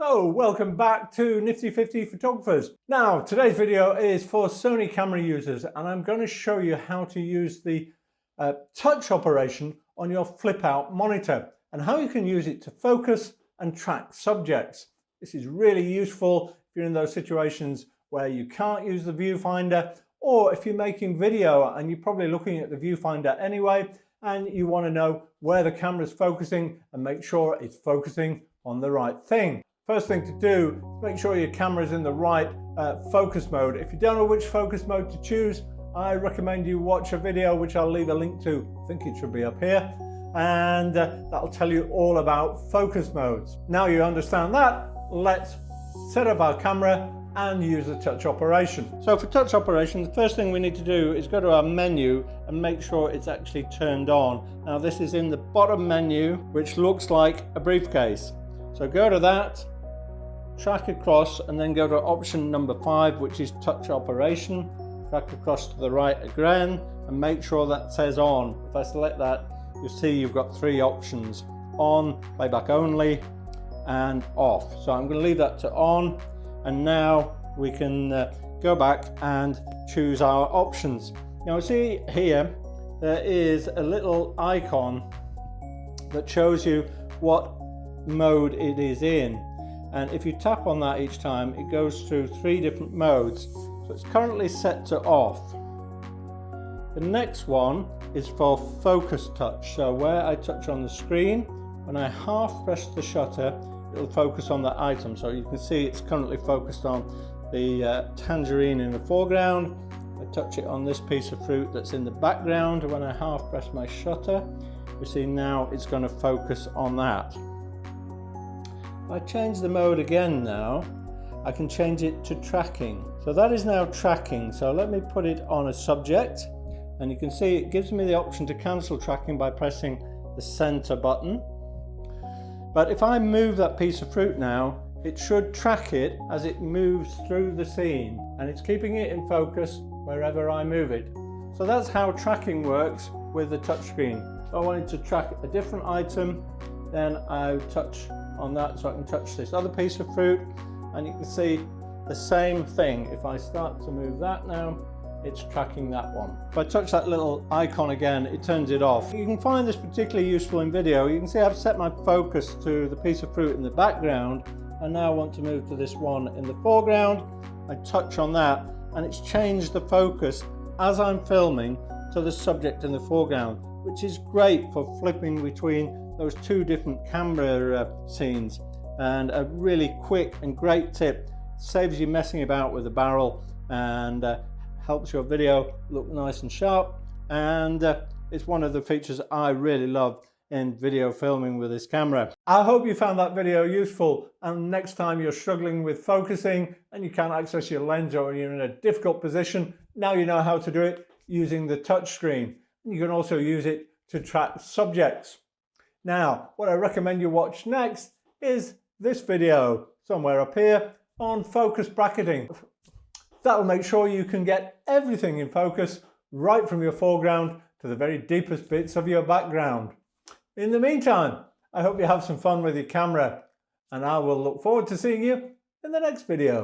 Oh, welcome back to Nifty 50 Photographers. Now, today's video is for Sony camera users, and I'm going to show you how to use the touch operation on your flip out monitor and how you can use it to focus and track subjects. This is really useful if you're in those situations where you can't use the viewfinder, or if you're making video and you're probably looking at the viewfinder anyway and you want to know where the camera is focusing and make sure it's focusing on the right thing. First thing to do is make sure your camera is in the right focus mode. If you don't know which focus mode to choose, I recommend you watch a video which I'll leave a link to. I think it should be up here, and that'll tell you all about focus modes. Now you understand that, let's set up our camera and use the touch operation. So for touch operation, the first thing we need to do is go to our menu and make sure it's actually turned on. Now this is in the bottom menu, which looks like a briefcase. So go to that, track across, and then go to option number 5, which is touch operation. Track across to the right again and make sure that says on. If I select that, you'll see you've got 3 options: on, playback only, and off. So I'm going to leave that to on, and now we can go back and choose our options. Now see here, there is a little icon that shows you what mode it is in, and if you tap on that each time, it goes through 3 different modes. So it's currently set to off. The next one is for focus touch. So where I touch on the screen, when I half press the shutter, it'll focus on that item. So you can see it's currently focused on the tangerine in the foreground. I touch it on this piece of fruit that's in the background. When I half press my shutter, you see now it's going to focus on that. If I change the mode again now, I can change it to tracking. So that is now tracking. So let me put it on a subject, and you can see it gives me the option to cancel tracking by pressing the center button. But if I move that piece of fruit now, it should track it as it moves through the scene, and it's keeping it in focus wherever I move it. So that's how tracking works with the touchscreen. If I wanted to track a different item, then I touch on that, so I can touch this other piece of fruit, and you can see the same thing. If I start to move that now, it's tracking that one. If I touch that little icon again, it turns it off. You can find this particularly useful in video. You can see I've set my focus to the piece of fruit in the background. I now want to move to this one in the foreground. I touch on that, and it's changed the focus as I'm filming to the subject in the foreground, which is great for flipping between those 2 different camera scenes. And a really quick and great tip, saves you messing about with the barrel, and helps your video look nice and sharp, and it's one of the features I really love in video filming with this camera. I hope you found that video useful, and next time you're struggling with focusing and you can't access your lens, or you're in a difficult position, now you know how to do it using the touch screen. You can also use it to track subjects. Now, what I recommend you watch next is this video somewhere up here on focus bracketing. That'll make sure you can get everything in focus, right from your foreground to the very deepest bits of your background. In the meantime, I hope you have some fun with your camera, and I will look forward to seeing you in the next video.